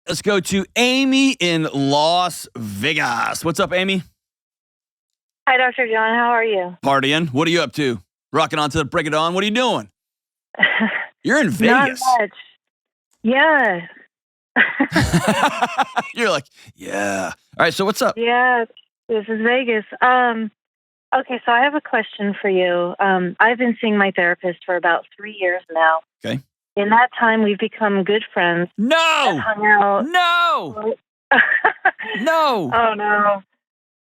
Let's go to Amy in Las Vegas. What's up, Amy? Hi, Dr. John. How are you? Partying. What are you up to? Rocking on to the break of dawn. What are you doing? You're in Vegas. Not much. Yeah. You're like, yeah. All right, so what's up? Yeah, this is Vegas. Okay, so I have a question for you. I've been seeing my therapist for about 3 years now. Okay. In that time, we've become good friends. No. Hung out. No. No. Oh, no.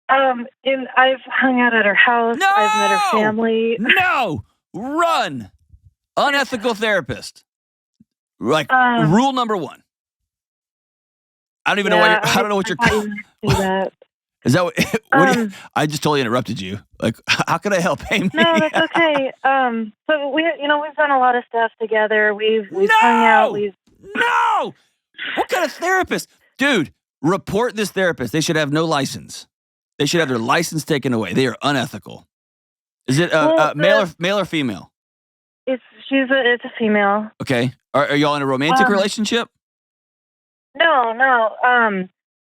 And I've hung out at her house. No. I've met her family. No. Run. Unethical therapist. Like rule number 1. I don't even know why. I don't know what you're. That. Is that what? I just totally interrupted you. Like, how can I help Amy? No, that's okay. So we've done a lot of stuff together. We've hung out. No. What kind of therapist, dude? Report this therapist. They should have no license. They should have their license taken away. They are unethical. Is it male or female? It's a female. Okay. Are y'all in a romantic relationship? No.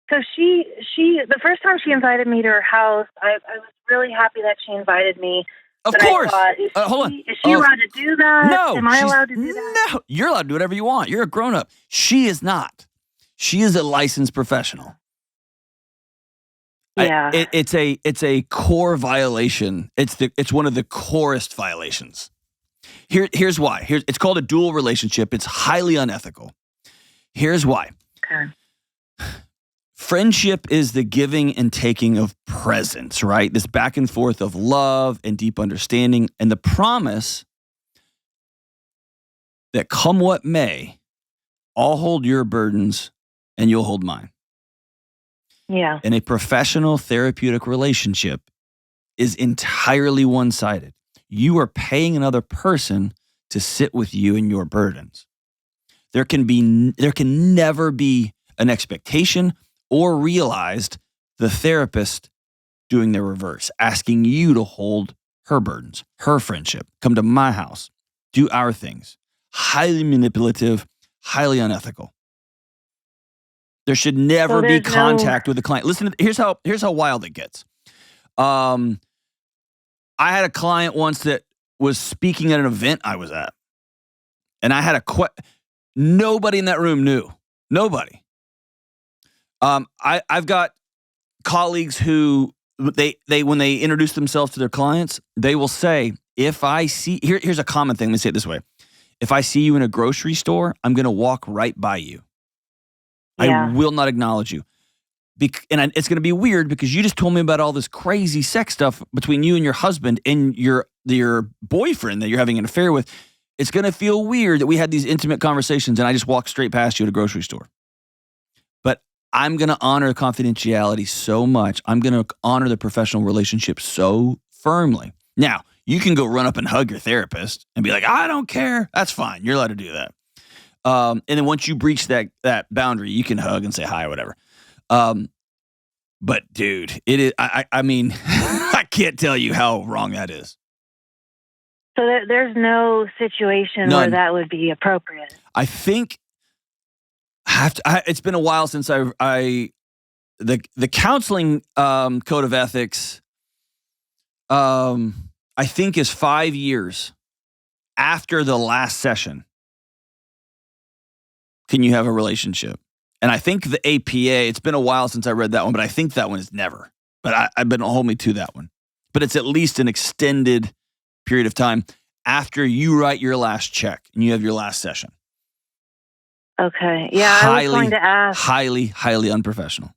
So she the first time she invited me to her house, I was really happy that she invited me. Of course. Hold on. Is she allowed to do that? No. Am I allowed to do that? No. You're allowed to do whatever you want. You're a grown-up. She is not. She is a licensed professional. Yeah. It's a core violation. It's one of the corest violations. Here's why. It's called a dual relationship. It's highly unethical. Here's why. Okay. Friendship is the giving and taking of presents, right? This back and forth of love and deep understanding and the promise that come what may, I'll hold your burdens and you'll hold mine. Yeah. And a professional therapeutic relationship is entirely one-sided. You are paying another person to sit with you in your burdens. There can never be an expectation or realized the therapist doing the reverse, asking you to hold her burdens, her friendship, come to my house, do our things. Highly manipulative, highly unethical. There should never be contact with the client. Listen, here's how wild it gets. I had a client once that was speaking at an event I was at, and I had nobody in that room knew. Nobody. I've got colleagues who they when they introduce themselves to their clients, they will say, if I see, here's a common thing. Let me say it this way. If I see you in a grocery store, I'm going to walk right by you. Yeah. I will not acknowledge you. And it's going to be weird because you just told me about all this crazy sex stuff between you and your husband and your boyfriend that you're having an affair with. It's going to feel weird that we had these intimate conversations and I just walked straight past you at a grocery store. But I'm going to honor confidentiality so much. I'm going to honor the professional relationship so firmly. Now, you can go run up and hug your therapist and be like, I don't care. That's fine. You're allowed to do that. And then once you breach that boundary, you can hug and say hi or whatever. But dude, it is, I mean, I can't tell you how wrong that is. So there's no situation where that would be appropriate. I think it's been a while since the counseling code of ethics, I think is 5 years after the last session. Can you have a relationship? And I think the APA, it's been a while since I read that one, but I think that one is never. But I've been holding me to that one. But it's at least an extended period of time after you write your last check and you have your last session. Okay. Yeah, I was going to ask. Highly, highly unprofessional.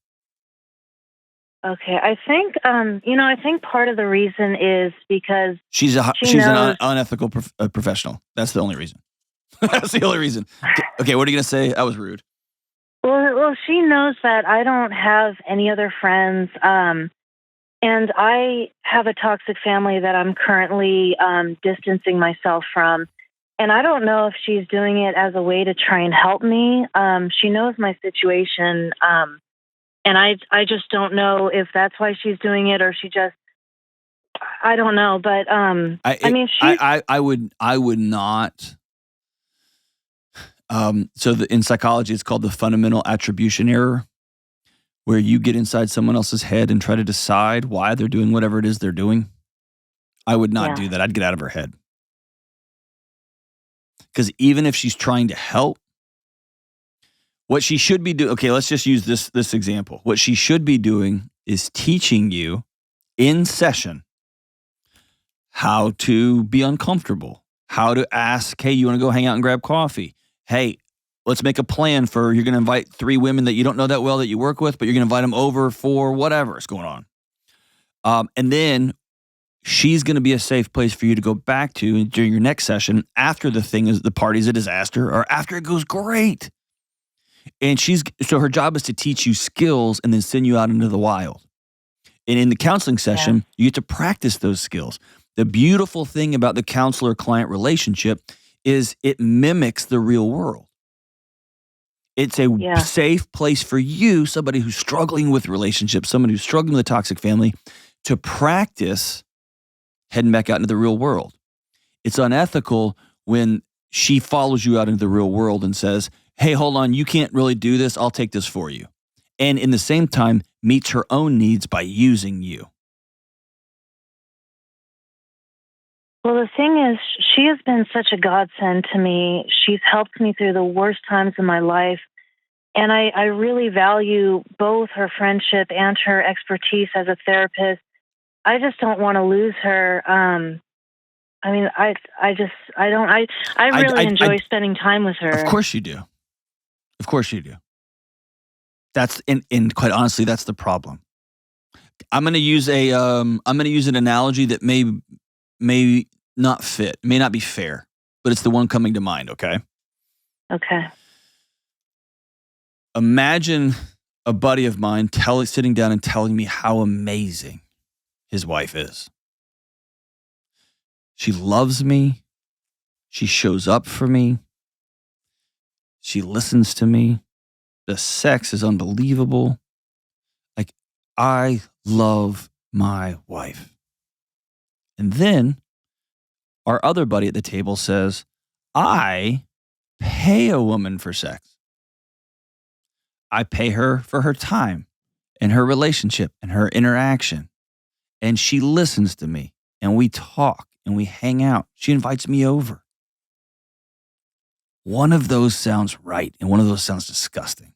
Okay. I think, I think part of the reason is because she's an unethical professional. That's the only reason. That's the only reason. Okay, what are you going to say? That was rude. Well, she knows that I don't have any other friends, and I have a toxic family that I'm currently distancing myself from. And I don't know if she's doing it as a way to try and help me. She knows my situation, and I just don't know if that's why she's doing it or she just. I don't know, but I would not. In psychology, it's called the fundamental attribution error, where you get inside someone else's head and try to decide why they're doing whatever it is they're doing. I would not do that. I'd get out of her head. Because even if she's trying to help, what she should be doing, okay, let's just use this example. What she should be doing is teaching you in session how to be uncomfortable, how to ask, hey, you want to go hang out and grab coffee? Hey, let's make a plan for, you're going to invite 3 women that you don't know that well that you work with, but you're going to invite them over for whatever is going on. And then she's going to be a safe place for you to go back to during your next session after the party's a disaster or after it goes great. And so her job is to teach you skills and then send you out into the wild. And in the counseling session, you get to practice those skills. The beautiful thing about the counselor-client relationship is it mimics the real world. It's a safe place for you, somebody who's struggling with relationships, somebody who's struggling with a toxic family, to practice heading back out into the real world. It's unethical when she follows you out into the real world and says, hey, hold on, you can't really do this. I'll take this for you. And in the same time, meets her own needs by using you. Well, the thing is, she has been such a godsend to me. She's helped me through the worst times in my life. And I really value both her friendship and her expertise as a therapist. I just don't want to lose her. I mean, I really enjoy spending time with her. Of course you do. Of course you do. That's and quite honestly, that's the problem. I'm going to use an analogy that may not fit, may not be fair, but it's the one coming to mind. Okay. Okay. Imagine a buddy of mine sitting down and telling me how amazing his wife is. She loves me. She shows up for me. She listens to me. The sex is unbelievable. Like, I love my wife. And then our other buddy at the table says, I pay a woman for sex. I pay her for her time and her relationship and her interaction. And she listens to me and we talk and we hang out. She invites me over. One of those sounds right and one of those sounds disgusting.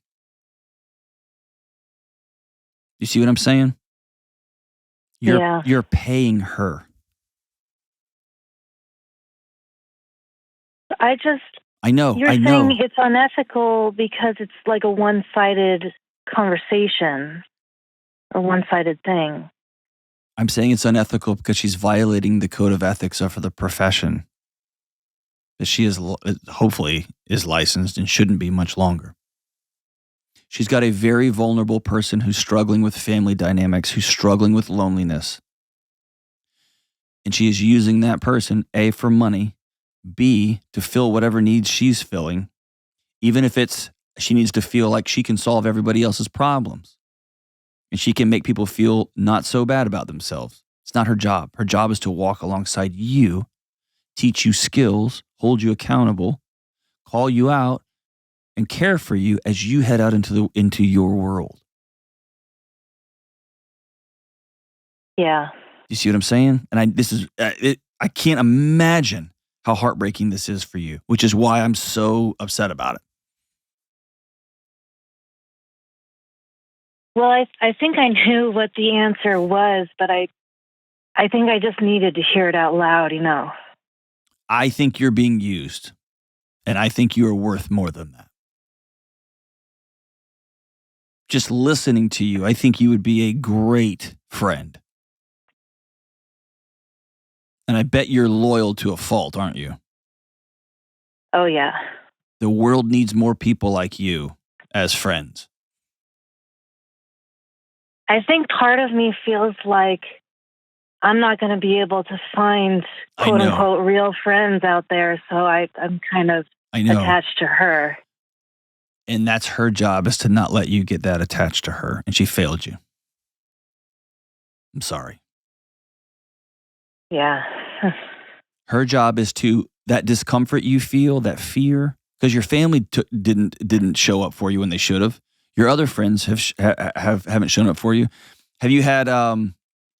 You see what I'm saying? You're paying her. I know. You're saying it's unethical because it's like a one-sided conversation or one-sided thing. I'm saying it's unethical because she's violating the code of ethics of the profession that she is hopefully is licensed and shouldn't be much longer. She's got a very vulnerable person who's struggling with family dynamics, who's struggling with loneliness. And she is using that person, A, for money, B, to fill whatever needs she's filling, even if she needs to feel like she can solve everybody else's problems. And she can make people feel not so bad about themselves. It's not her job. Her job is to walk alongside you, teach you skills, hold you accountable, call you out, and care for you as you head out into your world. Yeah. You see what I'm saying? And I can't imagine how heartbreaking this is for you, which is why I'm so upset about it. Well, I think I knew what the answer was, but I think I just needed to hear it out loud, I think you're being used, and I think you are worth more than that. Just listening to you, I think you would be a great friend. And I bet you're loyal to a fault, aren't you? Oh, yeah. The world needs more people like you as friends. I think part of me feels like I'm not going to be able to find quote unquote real friends out there. So I'm kind of attached to her. And that's her job, is to not let you get that attached to her. And she failed you. I'm sorry. Yeah. Her job is that discomfort you feel, that fear, because your family didn't show up for you when they should have. Your other friends haven't shown up for you. Have you had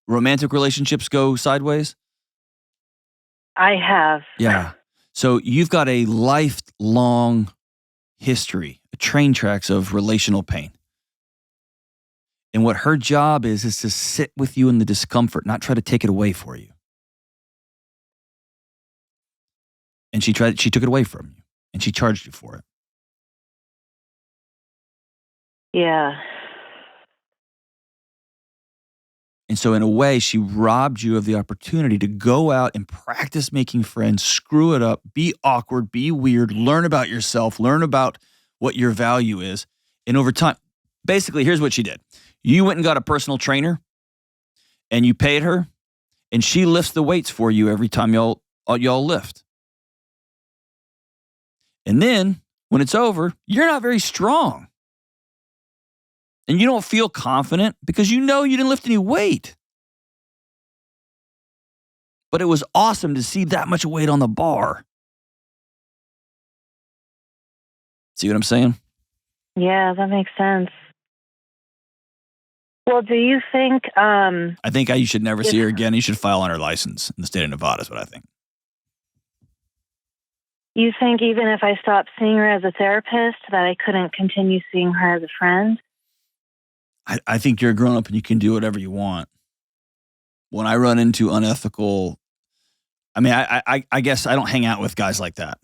romantic relationships go sideways? I have. Yeah. So you've got a lifelong history, train tracks of relational pain. And what her job is to sit with you in the discomfort, not try to take it away for you. And she took it away from you, and she charged you for it. Yeah. And so in a way, she robbed you of the opportunity to go out and practice making friends, screw it up, be awkward, be weird, learn about yourself, learn about what your value is. And over time, basically, here's what she did. You went and got a personal trainer, and you paid her, and she lifts the weights for you every time y'all lift. And then when it's over, you're not very strong. And you don't feel confident because you know you didn't lift any weight. But it was awesome to see that much weight on the bar. See what I'm saying? Yeah, that makes sense. Well, do you think... I think you should never see her again. You should file on her license in the state of Nevada is what I think. You think even if I stopped seeing her as a therapist, that I couldn't continue seeing her as a friend? I think you're a grown-up and you can do whatever you want. When I run into unethical... I mean, I guess I don't hang out with guys like that.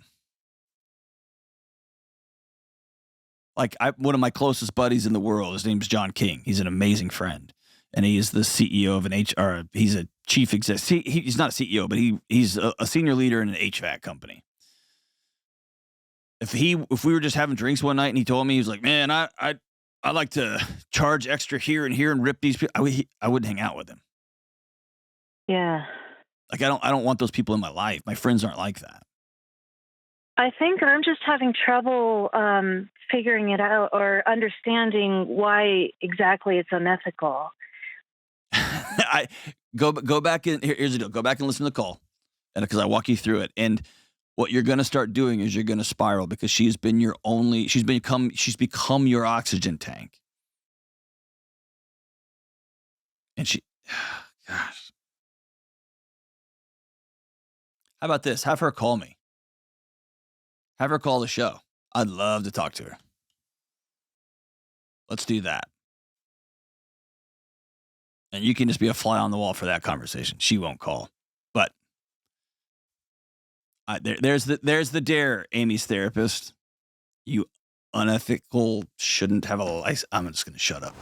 Like, one of my closest buddies in the world, his name's John King. He's an amazing friend. And he is the CEO of he's a chief exec. He's not a CEO, but he's a senior leader in an HVAC company. If we were just having drinks one night and he told me, he was like, man, I like to charge extra here and here and rip these people, I wouldn't hang out with him. Yeah. Like, I don't want those people in my life. My friends aren't like that. I think I'm just having trouble figuring it out or understanding why exactly it's unethical. Go back in. Here's the deal. Go back and listen to the call, and because I walk you through it. And what you're going to start doing is you're going to spiral because she's become your oxygen tank. And gosh. How about this? Have her call me. Have her call the show. I'd love to talk to her. Let's do that. And you can just be a fly on the wall for that conversation. She won't call. But there's the dare, Amy's therapist. You unethical shouldn't have a license. I'm just going to shut up.